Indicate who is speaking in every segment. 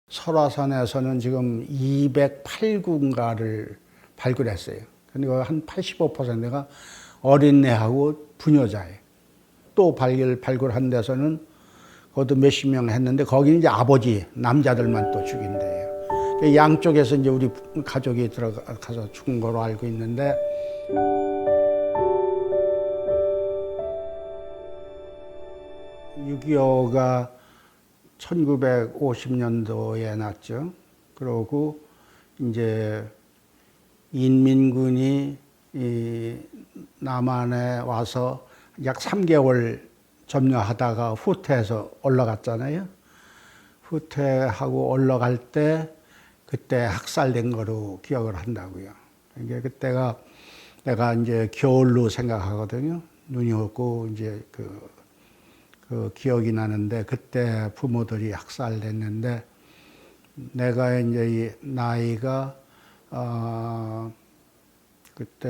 Speaker 1: 설화산에서는 지금 208구인가를 발굴했어요. 그러니까 한 85%가 어린애하고 부녀자예요. 또 발굴한 데서는 그것도 몇십 명 했는데 거기는 이제 아버지 남자들만 또 죽인대요. 양쪽에서 이제 우리 가족이 들어가서 죽은 거로 알고 있는데, 6.25가 1950년도에 났죠. 그러고 이제 인민군이 이 남한에 와서 약 3개월 점령하다가 후퇴해서 올라갔잖아요. 후퇴하고 올라갈 때 그때 학살된 거로 기억을 한다고요. 이게 그때가 내가 이제 겨울로 생각하거든요. 눈이 오고 이제 그 기억이 나는데, 그때 부모들이 학살됐는데, 내가 이제 나이가 그때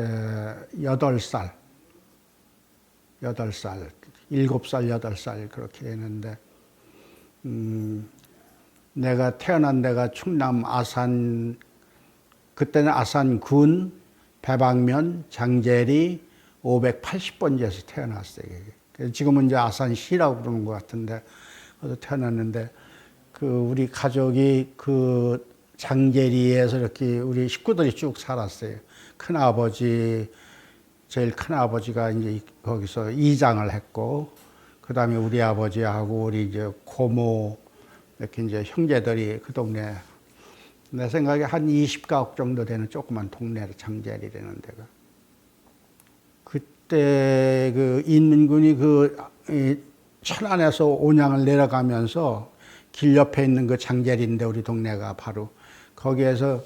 Speaker 1: 8살, 7살, 8살 그렇게 했는데, 내가 태어난 데가 충남 아산, 그때는 아산군 배방면 장제리 580번지에서 태어났어요. 지금은 이제 아산시라고 그러는 것 같은데, 그래서 태어났는데, 우리 가족이 그 장제리에서 이렇게 우리 식구들이 쭉 살았어요. 큰아버지, 제일 큰아버지가 이제 거기서 이장을 했고, 그 다음에 우리 아버지하고 우리 이제 고모, 이렇게 이제 형제들이 그 동네, 내 생각에 한 20가구 정도 되는 조그만 동네로 장제리라는 데가. 그때 그 인민군이 천안에서 온양을 내려가면서 길 옆에 있는 그 장제리인데, 우리 동네가 바로 거기에서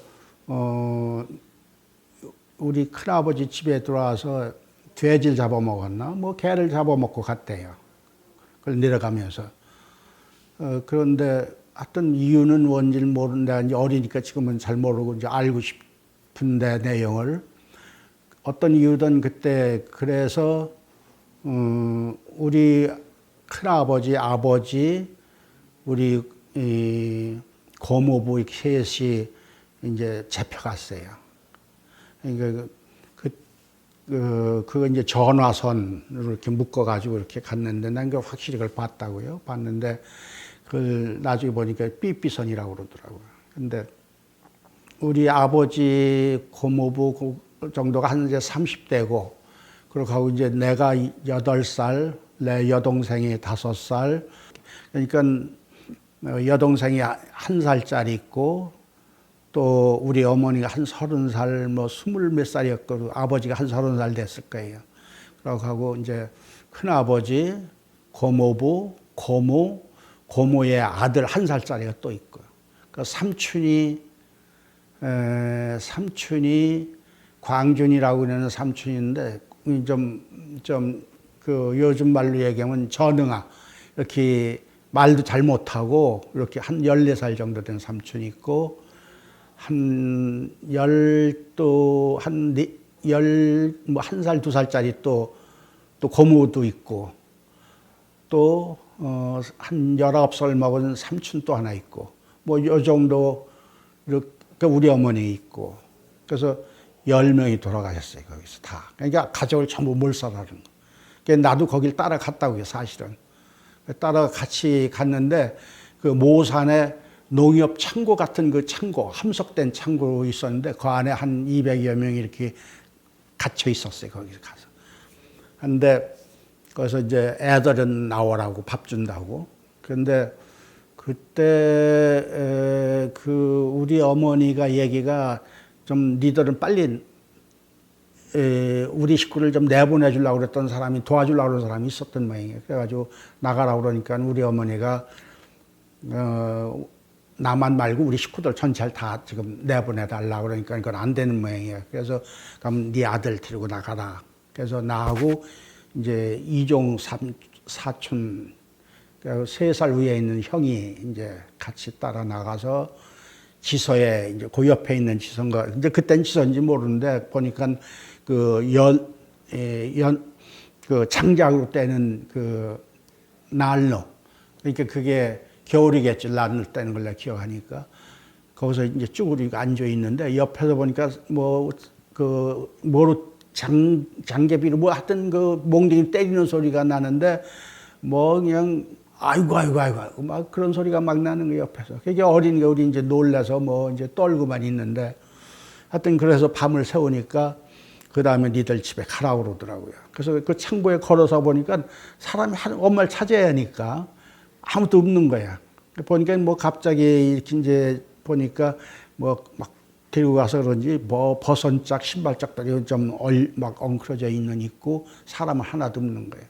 Speaker 1: 우리 큰아버지 집에 들어와서 돼지를 잡아먹었나 뭐 개를 잡아먹고 갔대요. 그걸 내려가면서. 그런데 하여튼 이유는 뭔지를 모르는데, 이제 어리니까 지금은 잘 모르고 이제 알고 싶은데 내용을. 어떤 이유든 그때 그래서 우리 큰아버지, 아버지, 우리 고모부 셋이 이제 잡혀갔어요. 그러니까 그거 이제 전화선으로 이렇게 묶어가지고 이렇게 갔는데, 난 그 확실히 그걸 봤다고요. 봤는데 그걸 나중에 보니까 삐삐선이라고 그러더라고요. 근데 우리 아버지 고모부 정도가 한 이제 30대고, 그러고 이제 내가 8살, 내 여동생이 5살, 그러니까 여동생이 1살짜리 있고, 또 우리 어머니가 한 30살, 뭐 20몇 살이었고, 아버지가 한 30살 됐을 거예요. 그러고 이제 큰아버지, 고모부, 고모의 아들 1살짜리가 또 있고요. 그 삼촌이 광준이라고 하는 삼촌인데, 그 요즘 말로 얘기하면 전응아, 이렇게 말도 잘 못하고, 이렇게 한 14살 정도 된 삼촌이 있고, 한 1살, 2살짜리 또 고모도 있고, 또, 한 19살 먹은 삼촌 또 하나 있고, 뭐, 요 정도, 이렇게 우리 어머니 있고, 그래서 10명이 돌아가셨어요, 거기서 다. 그러니까 가족을 전부 몰살하는 거. 그러니까 나도 거길 따라갔다고요, 사실은. 따라 같이 갔는데, 그 모산에 농협 창고 같은 그 창고, 함석된 창고 있었는데, 그 안에 한 200여 명이 이렇게 갇혀 있었어요, 거기서 가서. 근데, 거기서 이제 애들은 나오라고 밥 준다고. 그런데 그때 우리 어머니가 얘기가 좀, 니들은 빨리 우리 식구를 좀 내보내 주려고 그랬던 사람이, 도와주려고 그런 사람이 있었던 모양이에요. 그래가지고 나가라고 그러니까 우리 어머니가 나만 말고 우리 식구들 전체를 다 지금 내보내달라고 그러니까 이건 안 되는 모양이에요. 그래서 그럼 네 아들 데리고 나가라. 그래서 나하고 이제 이종 사촌, 3살 위에 있는 형이 이제 같이 따라 나가서 지서에, 이제 그 옆에 있는 지서인가, 근데 그땐 지서인지 모르는데, 보니까 그 장작으로 떼는 그 난로, 그러니까 그게 겨울이겠지. 날 때는 걸 내가 기억하니까. 거기서 이제 쭈그리고 앉아 있는데 옆에서 보니까 뭐 그 뭐로 장개비로 뭐 하여튼 그 몽둥이 때리는 소리가 나는데 뭐 그냥 아이고 막 그런 소리가 막 나는 거 옆에서. 그게 어린 우리 이제 놀라서 뭐 이제 떨고만 있는데 하여튼 그래서 밤을 새우니까 그 다음에 니들 집에 가라고 그러더라고요. 그래서 그 창고에 걸어서 보니까 사람이 엄마를 찾아야 하니까 아무도 없는 거야. 보니까 뭐 갑자기 이렇게 이제 보니까 뭐 막 데리고 가서 그런지 뭐 버선짝 신발짝들이 좀 막 엉클어져 있는 있고 사람은 하나도 없는 거예요.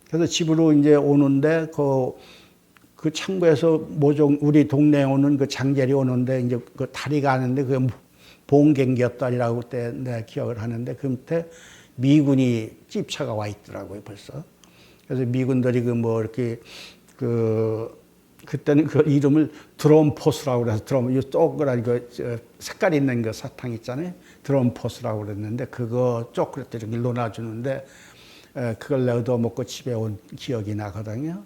Speaker 1: 그래서 집으로 이제 오는데 그 창고에서 모종 우리 동네에 오는 그 장제리 오는데 이제 그 다리가 하는데 그 봉갱기였다라고 그때 내가 기억을 하는데 그 밑에 미군이 찝차가 와 있더라고요 벌써. 그래서 미군들이 그 뭐 이렇게 그때는 그 이름을 드럼포스라고 그래서 드럼 이 쪼그라니 그 색깔 있는 그 사탕 있잖아요. 드럼포스라고 그랬는데 그거 쪼그랗게 이렇게 놓아주는데 그걸 얻어 먹고 집에 온 기억이 나거든요.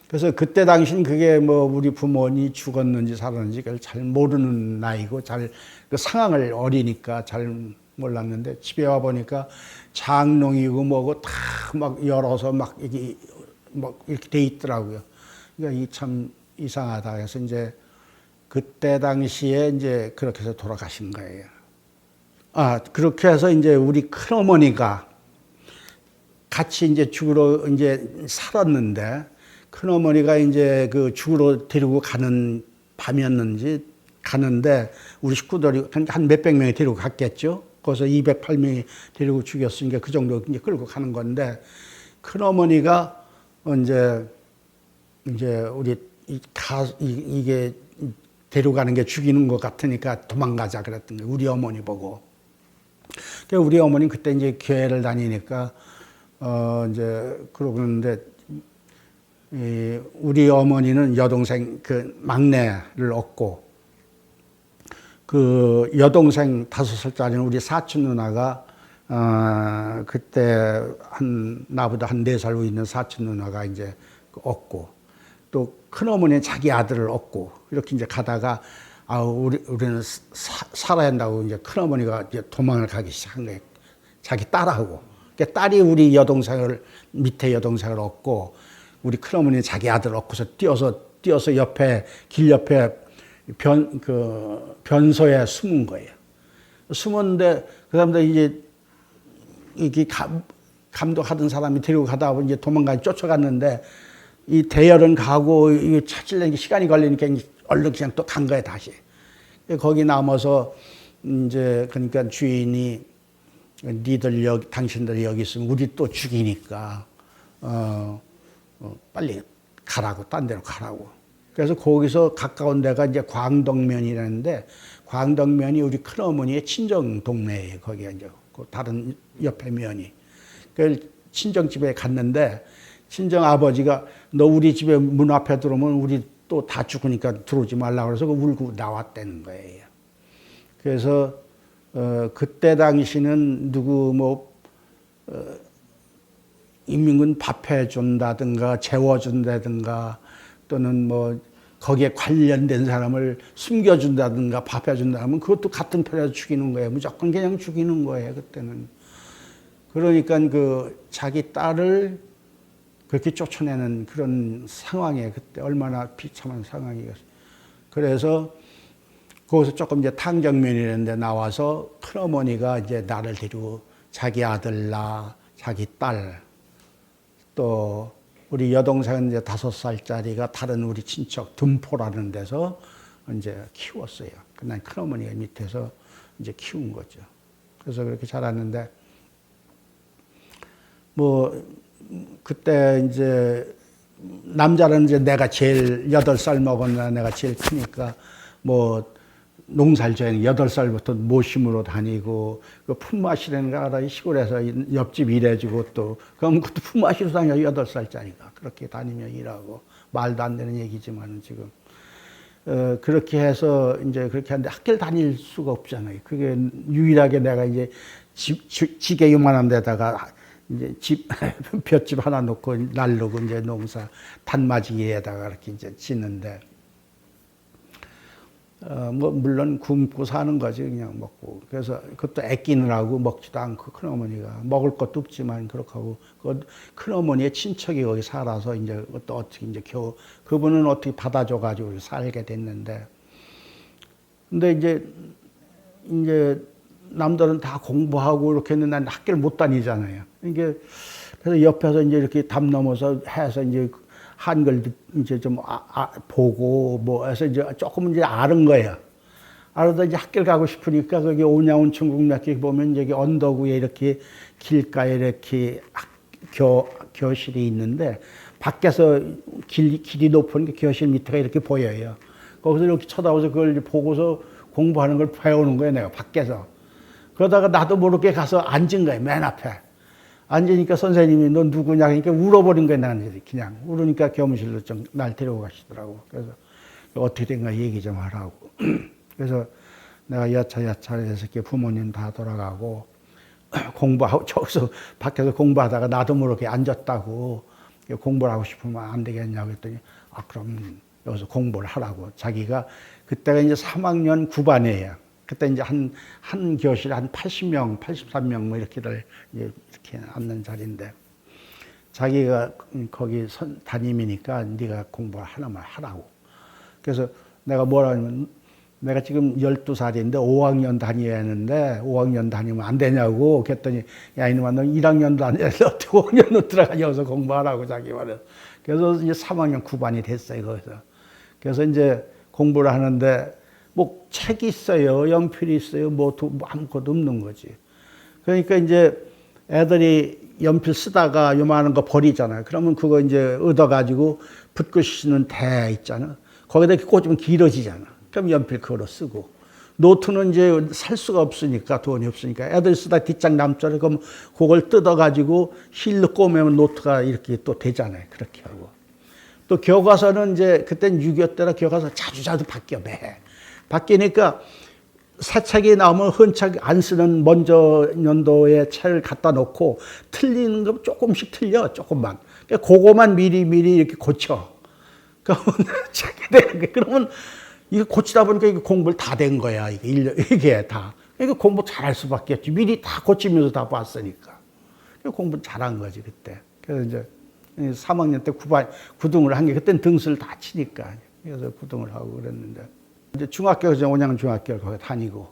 Speaker 1: 그래서 그때 당시는 그게 뭐 우리 부모님이 죽었는지 살았는지 그걸 잘 모르는 나이고 잘 그 상황을 어리니까 잘 몰랐는데 집에 와 보니까 장롱이고 뭐고 다 막 열어서 막 이렇게 돼 있더라고요. 그러니까 이 참 이상하다 해서 이제 그때 당시에 이제 그렇게 해서 돌아가신 거예요. 그렇게 해서 이제 우리 큰어머니가 같이 이제 죽으러 이제 살았는데 큰어머니가 이제 그 죽으러 데리고 가는 밤이었는지 가는데 우리 식구들이 한 몇백 명이 데리고 갔겠죠. 거기서 208명이 데리고 죽였으니까 그 정도 이제 끌고 가는 건데 큰어머니가 이제 우리 이게 데려가는 게 죽이는 것 같으니까 도망가자 그랬던 거예요. 우리 어머니 보고. 우리 어머니는 그때 이제 교회를 다니니까 이제 그러는데 우리 어머니는 여동생 그 막내를 얻고 그 여동생 5살짜리는 우리 사촌 누나가 그때 나보다 한 4살 후 있는 사촌 누나가 이제 얻고 또 큰어머니는 자기 아들을 얻고 이렇게 이제 가다가 우리는 살아야 한다고 이제 큰어머니가 이제 도망을 가기 시작한 거예요. 자기 딸하고. 그러니까 딸이 우리 밑에 여동생을 얻고 우리 큰어머니는 자기 아들을 얻고서 뛰어서 옆에 길 옆에 변소에 숨은 거예요. 숨었는데 그 사람들 이제 이게 감독하던 사람이 데리고 가다 보니 이제 도망가 쫓아갔는데 이 대열은 가고 이게 찾으려니까 시간이 걸리니까 얼른 그냥 또 간 거예요 다시. 거기 남아서 이제 그러니까 주인이 당신들 여기 있으면 우리 또 죽이니까 빨리 가라고 딴 데로 가라고. 그래서 거기서 가까운 데가 이제 광덕면이라는데 광덕면이 우리 큰어머니의 친정 동네예요. 거기가 이제 다른 옆에 면이. 그 친정집에 갔는데 친정 아버지가 너 우리 집에 문 앞에 들어오면 우리 또 다 죽으니까 들어오지 말라 그래서 울고 나왔다는 거예요. 그래서 그때 당시는 인민군 밥 해준다든가 재워준다든가 또는 뭐 거기에 관련된 사람을 숨겨준다든가 밥 해준다 하면 그것도 같은 편에서 죽이는 거예요. 무조건 그냥 죽이는 거예요 그때는. 그러니까 그 자기 딸을 그렇게 쫓아내는 그런 상황에 그때 얼마나 비참한 상황이었어요. 그래서 거기서 조금 이제 탕정면이라는 데 나와서 큰어머니가 이제 나를 데리고 자기 아들 자기 딸 또 우리 여동생은 이제 5살짜리가 다른 우리 친척 듬포라는 데서 이제 키웠어요. 난 큰어머니가 밑에서 이제 키운 거죠. 그래서 그렇게 자랐는데 뭐 그때 이제 남자는 이제 내가 제일 8살 먹었나 내가 제일 크니까 뭐 농사를 져야 8살부터 모심으로 다니고 그 품맛이라는 거 알아? 시골에서 옆집 일해주고 또 그럼 그것도 품맛이로 다녀 8살짜리가 그렇게 다니며 일하고 말도 안 되는 얘기지만 지금 그렇게 해서 이제 그렇게 하는데 학교를 다닐 수가 없잖아요. 그게 유일하게 내가 이제 지게 요만한 데다가 이제 집, 볏집 하나 놓고 날르고 이제 농사 단마지기에다가 이렇게 이제 짓는데, 뭐, 물론 굶고 사는 거지, 그냥 먹고. 그래서 그것도 아끼느라고 먹지도 않고, 큰어머니가. 먹을 것도 없지만, 그렇게 하고, 그 큰어머니의 친척이 거기 살아서 이제 또 어떻게 이제 겨우, 그분은 어떻게 받아줘가지고 살게 됐는데, 근데 이제 남들은 다 공부하고 이렇게 했는데 난 학교를 못 다니잖아요. 이게 그래서 옆에서 이제 이렇게 담 넘어서 해서 이제 한글 이제 좀 보고 뭐 해서 이제 조금 이제 아는 거예요. 알아도 이제 학교를 가고 싶으니까 거기 오냐온 중국맥기 보면 여기 언덕 위에 이렇게 길가에 이렇게 교실이 있는데 밖에서 길이 높은 게 교실 밑에가 이렇게 보여요. 거기서 이렇게 쳐다보면서 그걸 보고서 공부하는 걸 배우는 거예요, 내가 밖에서. 그러다가 나도 모르게 가서 앉은 거예요, 맨 앞에. 앉으니까 선생님이 너 누구냐 그러니까 울어버린 거예요, 나는 그냥. 울으니까 교무실로 좀 날 데리고 가시더라고. 그래서 어떻게 된가 얘기 좀 하라고. 그래서 내가 여차여차해서 이렇게 부모님 다 돌아가고 공부하고 저기서 밖에서 공부하다가 나도 모르게 앉았다고 공부를 하고 싶으면 안 되겠냐고 했더니 그럼 여기서 공부를 하라고. 자기가 그때가 이제 3학년 9반이에요. 그때 이제 한 교실에 한 80명, 83명 뭐 이렇게를 이렇게 앉는 자리인데 자기가 거기 담임이니까 네가 공부 하나만 하라고. 그래서 내가 뭐라 하냐면 내가 지금 12살인데 5학년 다녀야 하는데 5학년 다니면 안 되냐고 그랬더니 야 이놈아 너 1학년 다녀야지 어떻게 5학년으로 들어가냐 여기서 공부하라고 자기 말은. 그래서 이제 3학년 9반이 됐어요 거기서. 그래서 이제 공부를 하는데 뭐 책이 있어요, 연필이 있어요, 뭐 아무것도 없는 거지. 그러니까 이제 애들이 연필 쓰다가 요만한 거 버리잖아요. 그러면 그거 이제 얻어가지고 붓고 쓰는 대 있잖아. 거기다 이렇게 꽂으면 길어지잖아. 그럼 연필 그거로 쓰고. 노트는 이제 살 수가 없으니까 돈이 없으니까 애들 쓰다 뒷장 남잖아요. 그럼 그걸 뜯어가지고 실로 꼬매면 노트가 이렇게 또 되잖아요. 그렇게 하고. 또 교과서는 이제 그땐 6.25 때라 교과서 자주 바뀌어 매. 바뀌니까 새 책이 나오면 흔 책 안 쓰는 먼저 연도의 책을 갖다 놓고 틀리는 거 조금씩 틀려 조금만. 그거만 미리 이렇게 고쳐. 그러면 책이 되는 게 그러면 이거 고치다 보니까 이게 공부를 다 된 거야 이게 다. 그러니까 공부 잘할 수밖에 없지. 미리 다 고치면서 다 봤으니까. 공부 잘한 거지 그때. 그래서 이제 3학년 때 9등을 한 게 그때는 등수를 다 치니까 그래서 9등을 하고 그랬는데. 이제 중학교에서 온양 중학교를 거기 다니고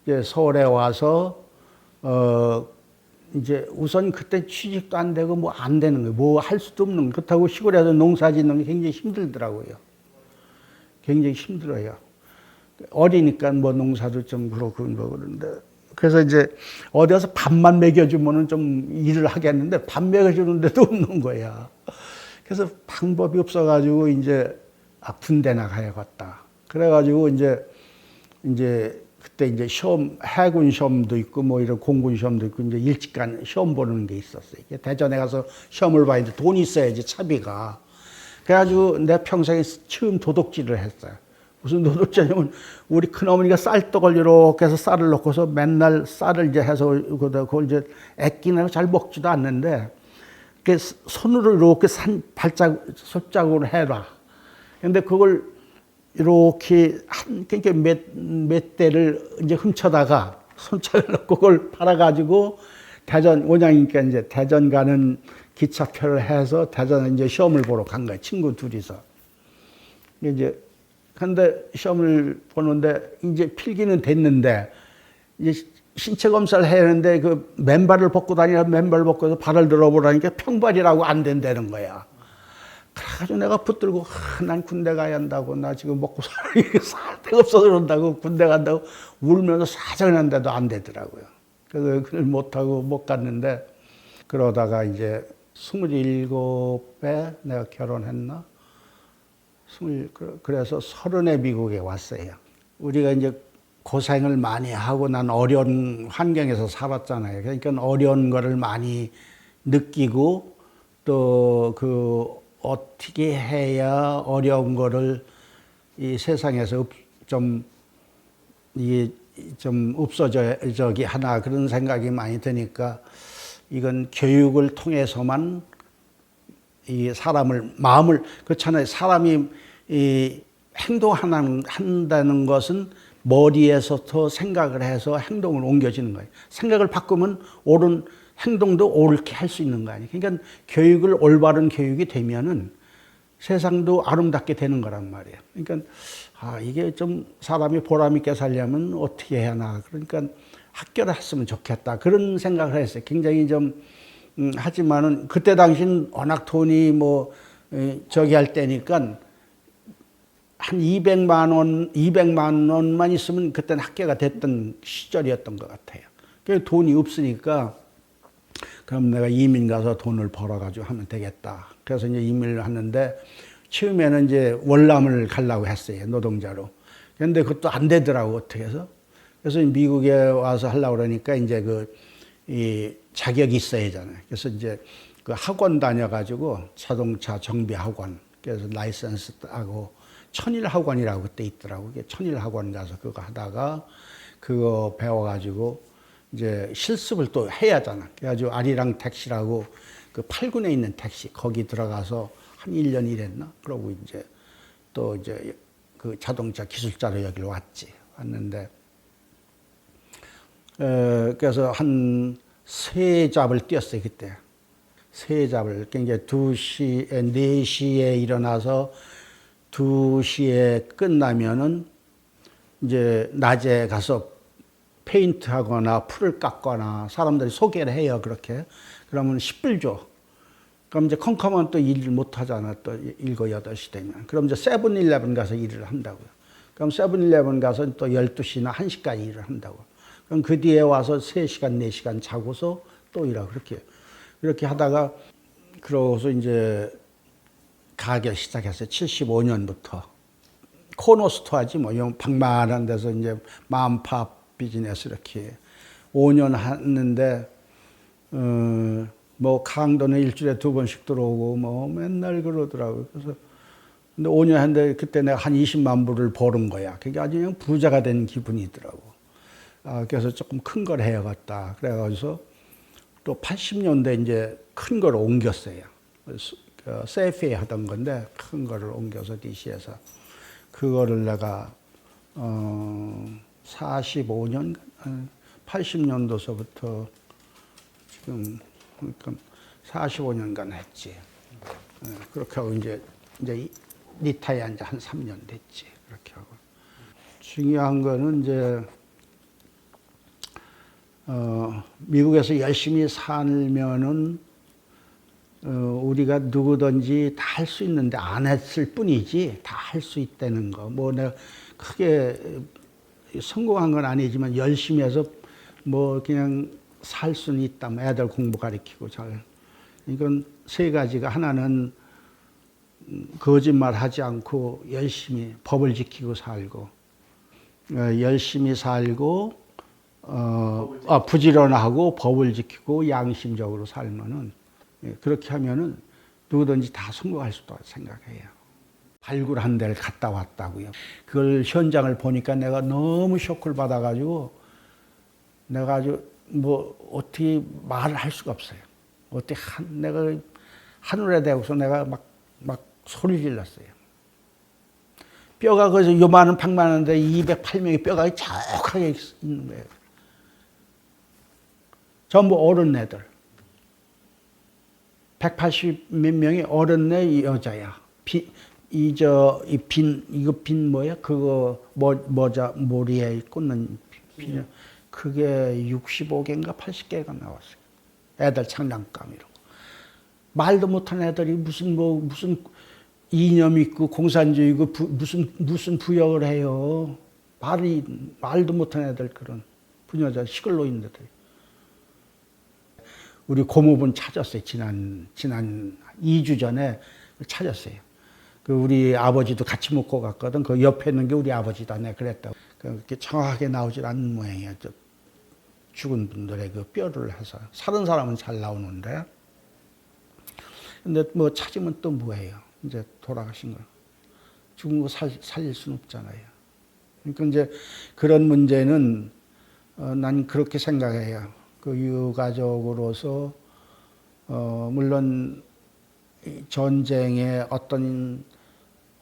Speaker 1: 이제 서울에 와서 이제 우선 그때 취직도 안 되고 뭐 안 되는 거예요. 뭐 할 수도 없는 거예요. 그렇다고 시골에서 농사 짓는 게 굉장히 힘들더라고요. 굉장히 힘들어요. 어리니까 뭐 농사도 좀 그렇고 뭐 그런데 그래서 이제 어디 가서 밥만 먹여주면은 좀 일을 하겠는데 밥 먹여주는 데도 없는 거야. 그래서 방법이 없어가지고 이제 군대 나가야겠다. 그래가지고 이제 그때 이제 시험 해군 시험도 있고 뭐 이런 공군 시험도 있고 이제 일찍간 시험 보는 게 있었어요. 대전에 가서 시험을 봐야 돼. 돈이 있어야지 차비가. 그래가지고 내 평생에 처음 도둑질을 했어요. 무슨 도둑질이냐면 우리 큰어머니가 쌀떡을 이렇게 해서 쌀을 넣고서 맨날 쌀을 이제 해서 그걸 이제 애끼나 잘 먹지도 않는데 손으로 이렇게 손자국으로 해라. 근데 그걸 이렇게 그러니까 몇 대를 이제 훔쳐다가 손차를 넣고 그걸 팔아가지고 대전 원양이니까 이제 대전 가는 기차표를 해서 대전에 이제 시험을 보러 간 거예요. 친구 둘이서. 이제 근데 시험을 보는데 이제 필기는 됐는데 이제 신체 검사를 해야 하는데 그 맨발을 벗고 맨발을 벗고 발을 들어보라니까 평발이라고 안 된다는 거야. 그래가지고 내가 붙들고 난 군대 가야 한다고 나 지금 먹고 살 데가 없어서 그런다고 군대 간다고 울면서 사정했는데도 안 되더라고요. 그래서 그걸 못하고 못 갔는데 그러다가 이제 27에 내가 결혼했나? 그래서 30에 미국에 왔어요. 우리가 이제 고생을 많이 하고 난 어려운 환경에서 살았잖아요. 그러니까 어려운 거를 많이 느끼고 또 어떻게 해야 어려운 거를 이 세상에서 좀 없어져기 하나 그런 생각이 많이 드니까 이건 교육을 통해서만 이 사람을 마음을 그렇잖아요. 사람이 이 행동한다는 것은 머리에서부터 생각을 해서 행동을 옮겨지는 거예요. 생각을 바꾸면 옳은 행동도 옳게 할 수 있는 거 아니에요. 그러니까 교육을 올바른 교육이 되면은 세상도 아름답게 되는 거란 말이에요. 그러니까 이게 좀 사람이 보람 있게 살려면 어떻게 해야 하나. 그러니까 학교를 했으면 좋겠다. 그런 생각을 했어요. 굉장히 좀 하지만은 그때 당시는 워낙 돈이 저기 할 때니까 한 200만 원만 있으면 그때는 학교가 됐던 시절이었던 것 같아요. 그 돈이 없으니까 그럼 내가 이민 가서 돈을 벌어가지고 하면 되겠다. 그래서 이제 이민을 하는데 처음에는 이제 월남을 가려고 했어요. 노동자로. 그런데 그것도 안 되더라고 어떻게 해서. 그래서 미국에 와서 하려고 그러니까 이제 이 자격이 있어야 하잖아요. 그래서 이제 그 학원 다녀가지고 자동차 정비 학원. 그래서 라이선스 하고 천일학원이라고 그때 있더라고. 천일학원 가서 그거 하다가 그거 배워가지고 이제 실습을 또 해야 하잖아. 그래가지고 아리랑 택시라고 그 8군에 있는 택시 거기 들어가서 한 1년 일했나? 그러고 이제 또 이제 그 자동차 기술자로 여기로 왔는데 그래서 한 3잡을 뛰었어요 그때. 3잡을 그러니까 2시에 4시에 일어나서 2시에 끝나면은 이제 낮에 가서 페인트 하거나 풀을 깎거나 사람들이 소개를 해요, 그렇게. 그러면 10불 줘. 그럼 이제 컴컴은 또 일을 못 하잖아, 또 7, 8시 되면. 그럼 이제 세븐일레븐 가서 일을 한다고요. 그럼 세븐일레븐 가서 또 12시나 1시까지 일을 한다고. 그럼 그 뒤에 와서 3시간, 4시간 자고서 또 일하고, 그렇게 하다가, 그러고서 이제 가게 시작했어요. 75년부터. 코너스토어지 방만한 데서 이제 맘팝 비즈니스 이렇게 5년 했는데 강도는 일주일에 2번씩 들어오고 맨날 그러더라고요. 그래서 근데 5년 했는데 그때 내가 한 20만 불을 버는 거야. 그게 아주 그냥 부자가 된 기분이더라고. 그래서 조금 큰 걸 해야겠다. 그래가지고 또 80년대 이제 큰 걸 옮겼어요. 세이프에 하던 건데 큰 거를 옮겨서 DC에서 그거를 내가 45년, 80년도서부터 지금, 그러니까 45년간 했지. 그렇게 하고 이제 리타이어한 지 한 3년 됐지. 그렇게 하고. 중요한 거는 이제, 미국에서 열심히 살면은, 우리가 누구든지 다 할 수 있는데 안 했을 뿐이지 다 할 수 있다는 거. 내가 크게 성공한 건 아니지만 열심히 해서 그냥 살 수는 있다. 애들 공부 가르치고 잘. 이건 3가지가 하나는 거짓말 하지 않고 열심히 법을 지키고 살고, 열심히 살고, 부지런하고 법을 지키고 양심적으로 살면은 그렇게 하면은 누구든지 다 성공할 수 있다고 생각해요. 발굴한 데를 갔다 왔다고요. 그걸 현장을 보니까 내가 너무 쇼크를 받아가지고 내가 아주 어떻게 말을 할 수가 없어요. 어떻게 내가 하늘에 대고서 내가 막 소리 질렀어요. 뼈가 그래서 요만한 팍만한데 208명의 뼈가 쫙하게 있는 거예요. 전부 어른 애들. 180 몇 명이 어른네 여자야. 이거 빈 뭐야? 그거 모자 머리에 꽂는 빈. 그게 65개인가 80개가 나왔어요. 애들 장난감이라고. 말도 못하는 애들이 무슨 이념 있고 공산주의고 무슨 부역을 해요. 말도 못하는 애들 그런 부녀자 시골로인들. 우리 고모분 찾았어요. 지난 2주 전에 찾았어요. 우리 아버지도 같이 먹고 갔거든. 그 옆에 있는 게 우리 아버지다. 내가 그랬다고. 그렇게 정확하게 나오질 않는 모양이야. 죽은 분들의 그 뼈를 해서. 사는 사람은 잘 나오는데. 근데 찾으면 또 뭐예요? 이제 돌아가신 거. 죽은 거 살릴 수는 없잖아요. 그러니까 이제 그런 문제는 난 그렇게 생각해요. 그 유가족으로서 물론 전쟁에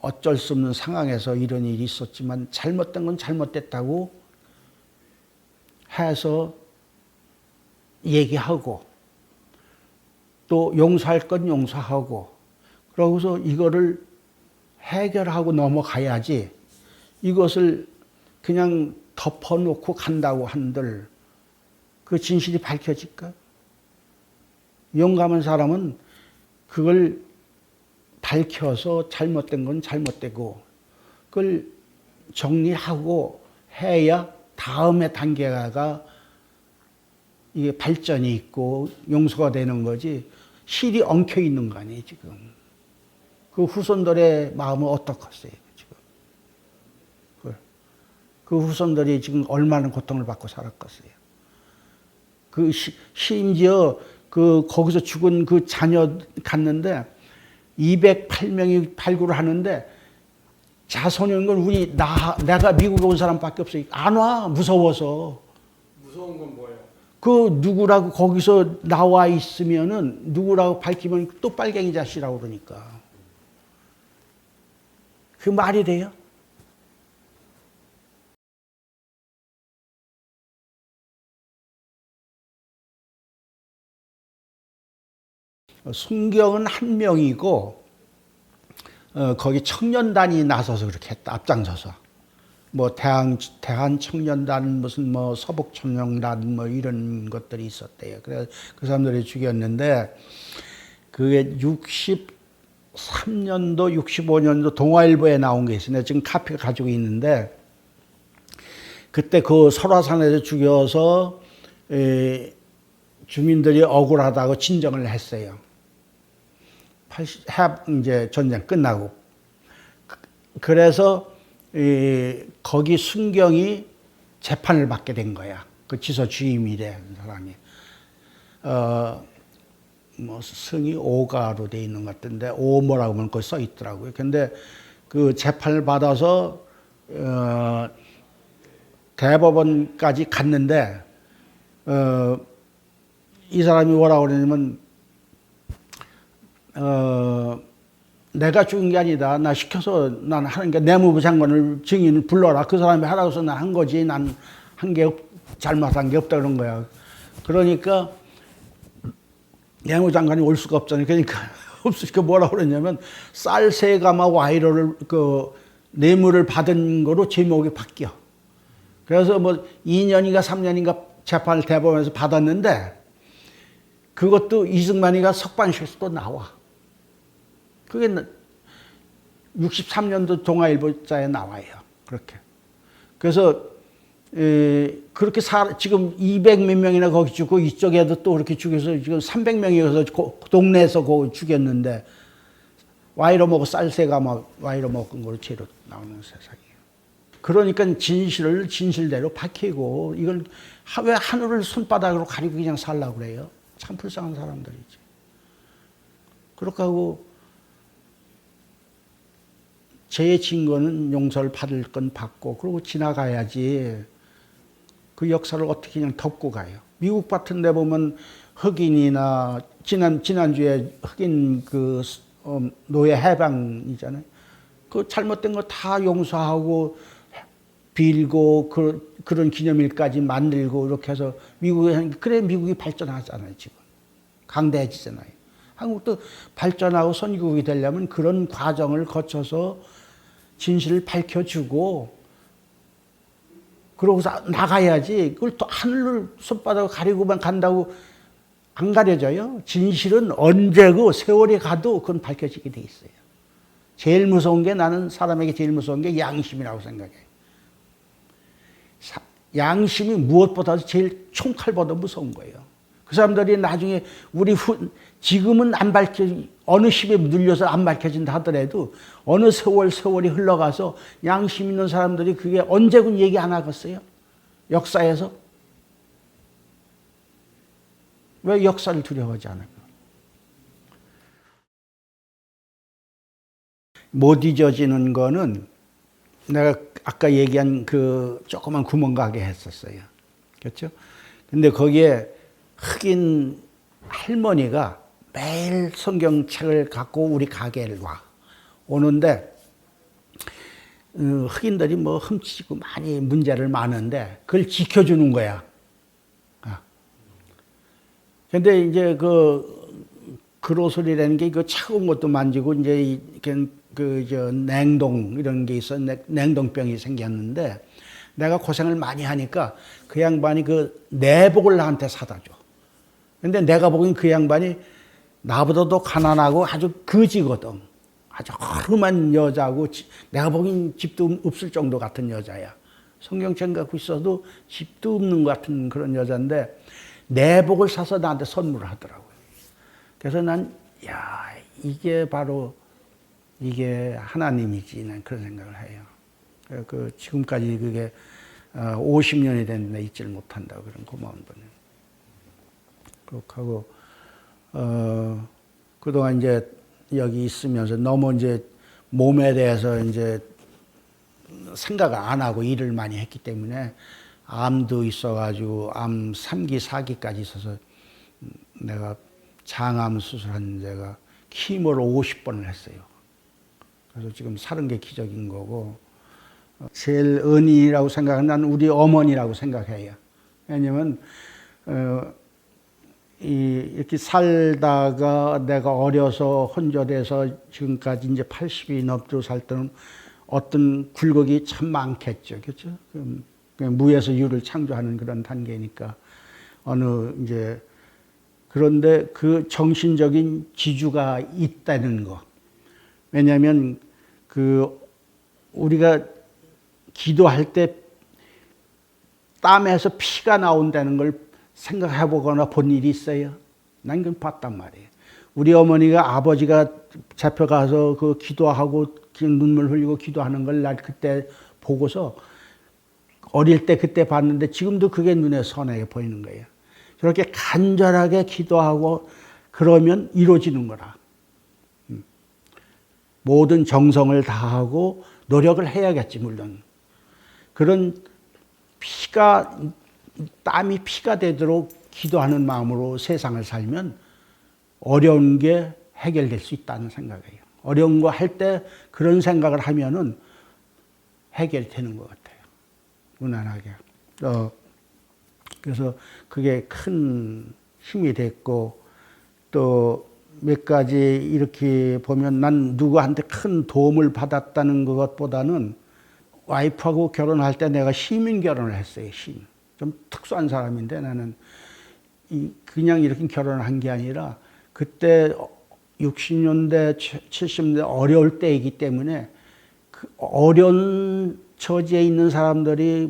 Speaker 1: 어쩔 수 없는 상황에서 이런 일이 있었지만 잘못된 건 잘못됐다고 해서 얘기하고 또 용서할 건 용서하고 그러고서 이거를 해결하고 넘어가야지 이것을 그냥 덮어놓고 간다고 한들 그 진실이 밝혀질까? 용감한 사람은 그걸 밝혀서 잘못된 건 잘못되고 그걸 정리하고 해야 다음의 단계가 이게 발전이 있고 용서가 되는 거지 실이 엉켜 있는 거 아니에요 지금. 그 후손들의 마음은 어떻겠어요 지금. 그 후손들이 지금 얼마나 고통을 받고 살았겠어요. 그 심지어 그 거기서 죽은 그 자녀 갔는데 208명이 발굴을 하는데 자손인 건 내가 미국에 온 사람밖에 없어요. 안 와. 무서워서.
Speaker 2: 무서운 건 뭐예요?
Speaker 1: 그 누구라고 거기서 나와 있으면은 누구라고 밝히면 또 빨갱이 자식이라고 그러니까. 그 말이 돼요? 순경은 한 명이고 거기 청년단이 나서서 그렇게 했다. 앞장서서. 뭐 대한 청년단 무슨 뭐 서북 청년단 뭐 이런 것들이 있었대요. 그래서 그 사람들이 죽였는데 그게 63년도 65년도 동아일보에 나온 게 있어요. 내가 지금 카피가 가지고 있는데 그때 그 설화산에서 죽여서 주민들이 억울하다고 진정을 했어요. 이제 전쟁 끝나고. 그래서 거기 순경이 재판을 받게 된 거야. 그 지서 주임이래 사람이. 뭐 승이 오가로 돼 있는 것 같은데 오모라고 하면 거기 써 있더라고요. 근데 그 재판을 받아서 대법원까지 갔는데 이 사람이 뭐라고 그러냐면 내가 죽은 게 아니다. 나 시켜서 난 하는 게 내무부 장관을 증인을 불러라. 그 사람이 하라고 해서 난 한 거지. 난 한 게 잘못한 게 없다 그런 거야. 그러니까 내무부 장관이 올 수가 없잖아요. 그러니까 없으니까 뭐라고 그러냐면 쌀세가마 와이로를 그 뇌물을 받은 거로 제목이 바뀌어. 그래서 뭐 2년인가 3년인가 재판을 대법원에서 받았는데 그것도 이승만이가 석방시켜서 또 나와. 그게 63년도 동아일보자에 나와요. 그렇게. 그래서 그렇게 지금 200몇 명이나 거기 죽고 이쪽에도 또 그렇게 죽여서 지금 300명이어서 동네에서 죽였는데 와이로 먹고 쌀새가 막 와이로 먹은 걸로 죄로 나오는 세상이에요. 그러니까 진실을 진실대로 밝히고 이걸 왜 하늘을 손바닥으로 가리고 그냥 살라고 그래요? 참 불쌍한 사람들이지. 그렇게 하고 죄의 증거는 용서를 받을 건 받고 그러고 지나가야지 그 역사를 어떻게 그냥 덮고 가요. 미국 같은 데 보면 흑인이나 지난주에 흑인 그 노예 해방이잖아요. 그 잘못된 거 다 용서하고 빌고 그런 기념일까지 만들고 이렇게 해서 미국에 그래 미국이 발전하잖아요. 지금 강대해지잖아요. 한국도 발전하고 선진국이 되려면 그런 과정을 거쳐서 진실을 밝혀주고 그러고서 나가야지 그걸 또 하늘을 손바닥으로 가리고만 간다고 안 가려져요. 진실은 언제고 세월이 가도 그건 밝혀지게 돼 있어요. 제일 무서운 게 나는 사람에게 제일 무서운 게 양심이라고 생각해. 양심이 무엇보다도 제일 총칼보다 무서운 거예요. 그 사람들이 나중에 지금은 안 어느 시기에 눌려서 안 밝혀진다 하더라도 어느 세월이 흘러가서 양심 있는 사람들이 그게 언제군 얘기 안 하겠어요? 역사에서? 왜 역사를 두려워하지 않을까? 못 잊어지는 거는 내가 아까 얘기한 그 조그만 구멍가게 했었어요. 그렇죠? 근데 거기에 흑인 할머니가 매일 성경책을 갖고 우리 가게를 와. 오는데 흑인들이 뭐 훔치고 많이 문제를 많은데 그걸 지켜주는 거야. 근데 이제 그로소리라는 게 그 차가운 것도 만지고 이제 냉동 이런 게 있어. 냉동병이 생겼는데 내가 고생을 많이 하니까 그 양반이 그 내복을 나한테 사다 줘. 근데 내가 보기엔 그 양반이 나보다도 가난하고 아주 거지거든. 아주 허름한 여자고 내가 보기엔 집도 없을 정도 같은 여자야. 성경책 갖고 있어도 집도 없는 것 같은 그런 여자인데 내복을 사서 나한테 선물을 하더라고요. 그래서 이게 바로 이게 하나님이지. 난 그런 생각을 해요. 지금까지 그게 50년이 됐는데 잊지를 못한다고 그런 고마운 분은. 그렇게 하고, 그동안 이제 여기 있으면서 너무 이제 몸에 대해서 이제 생각을 안 하고 일을 많이 했기 때문에 암도 있어가지고 암 3기, 4기까지 있어서 내가 장암 수술한 데가 키모를 50번을 했어요. 그래서 지금 사는 게 기적인 거고, 제일 은인이라고 생각하는 난 우리 어머니라고 생각해요. 왜냐면 이렇게 살다가 내가 어려서 혼절해서 지금까지 이제 80이 넘도록 살 때는 어떤 굴곡이 참 많겠죠. 그렇죠? 무에서 유를 창조하는 그런 단계니까 이제 그런데 그 정신적인 지주가 있다는 거. 왜냐하면 우리가 기도할 때 땀에서 피가 나온다는 걸 생각해 보거나 본 일이 있어요? 난 그건 봤단 말이에요. 우리 어머니가 아버지가 잡혀가서 기도하고 눈물 흘리고 기도하는 걸 날 그때 보고서 어릴 때 그때 봤는데 지금도 그게 눈에 선하게 보이는 거예요. 저렇게 간절하게 기도하고 그러면 이루어지는 거라. 모든 정성을 다하고 노력을 해야겠지 물론. 그런 땀이 피가 되도록 기도하는 마음으로 세상을 살면 어려운 게 해결될 수 있다는 생각이에요. 어려운 거 할 때 그런 생각을 하면은 해결이 되는 것 같아요. 무난하게. 그래서 그게 큰 힘이 됐고 또 몇 가지 이렇게 보면 난 누구한테 큰 도움을 받았다는 것보다는 와이프하고 결혼할 때 내가 시민 결혼을 했어요. 좀 특수한 사람인데 나는 그냥 이렇게 결혼을 한 게 아니라 그때 60년대, 70년대 어려울 때이기 때문에 그 어려운 처지에 있는 사람들이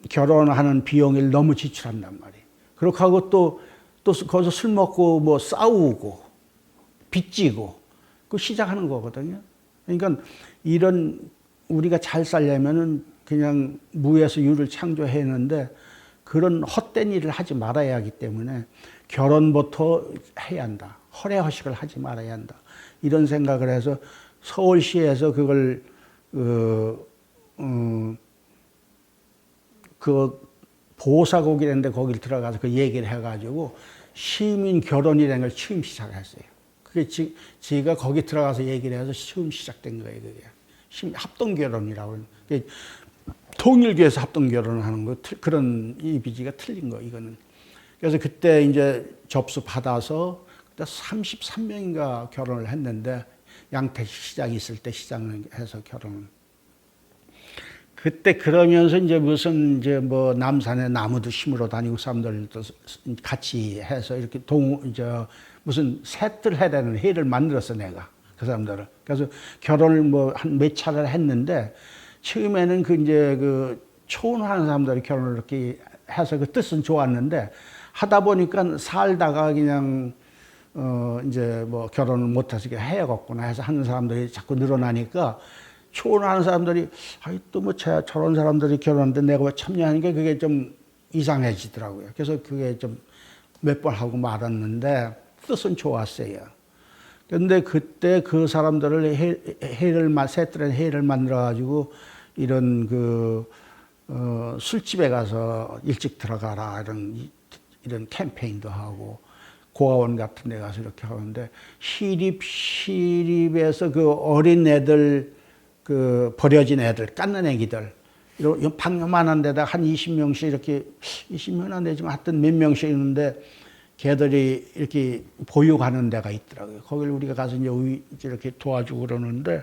Speaker 1: 결혼하는 비용을 너무 지출한단 말이에요. 그렇게 하고 또 거기서 술 먹고 싸우고 빚지고 그 시작하는 거거든요. 그러니까 우리가 잘 살려면은 그냥 무에서 유를 창조했는데 그런 헛된 일을 하지 말아야 하기 때문에 결혼부터 해야 한다. 허례허식을 하지 말아야 한다. 이런 생각을 해서 서울시에서 그걸 보사국이라는데 거길 들어가서 그 얘기를 해가지고 시민 결혼이라는 걸 처음 시작했어요. 그게 제가 거기 들어가서 얘기를 해서 처음 시작된 거예요. 그게 합동결혼이라고. 통일교에서 합동결혼을 하는 거 그런 이미지가 틀린 거 이거는. 그래서 그때 이제 접수 받아서 그때 33명인가 결혼을 했는데 양태 시장이 있을 때 시장을 해서 결혼을. 그때 그러면서 이제 남산에 나무도 심으러 다니고 사람들도 같이 해서 이렇게 무슨 세트를 해야 되는 회를 만들었어 내가 그 사람들을. 그래서 결혼을 한 몇 차례를 했는데 처음에는 초혼하는 사람들이 결혼을 이렇게 해서 그 뜻은 좋았는데 하다 보니까 살다가 그냥 결혼을 못해서 해야겠구나 해서 하는 사람들이 자꾸 늘어나니까 초혼하는 사람들이 저런 사람들이 결혼하는데 내가 왜 참여하는 게 그게 좀 이상해지더라고요. 그래서 그게 좀 몇 번 하고 말았는데 뜻은 좋았어요. 그런데 그때 그 사람들을 세트를 회를 만들어 가지고 이런 술집에 가서 일찍 들어가라 이런 캠페인도 하고 고아원 같은 데 가서 이렇게 하는데 시립에서 그 어린 애들 그 버려진 애들 깎는 애기들 이런 방요만한 데다 한 20명씩 이렇게 20명 안 되지만 하여튼 몇 명씩 있는데 걔들이 이렇게 보육하는 데가 있더라고요. 거길 우리가 가서 이제 이렇게 도와주고 그러는데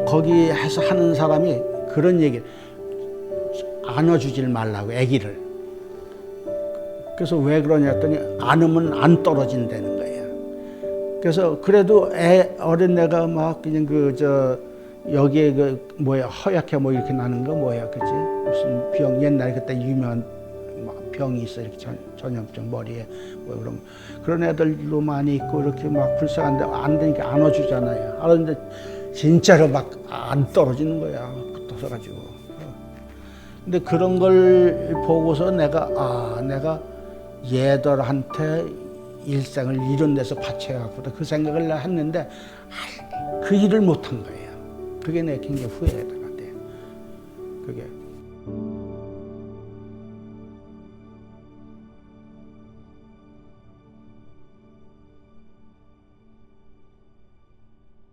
Speaker 1: 거기 해서 하는 사람이 그런 얘기 안아주질 말라고 애기를. 그래서 왜 그러냐 했더니 안으면 안 떨어진다는 거예요. 그래서 그래도 어린애가 막 그냥 여기에 허약해 뭐 이렇게 나는 거 뭐야 그치? 무슨 병 옛날에 그때 유명한 병이 있어 이렇게 전염병 머리에 뭐 그런 애들도 많이 있고 이렇게 막 불쌍한데 안 되니까 안아주잖아요. 안았는데 진짜로 막 안 떨어지는 거야. 붙어서 가지고. 근데 그런 걸 보고서 내가 얘들한테 일생을 이런 데서 바쳐야겠구나 그 생각을 했는데 그 일을 못한 거예요. 그게 내 굉장히 후회가 돼요. 그게.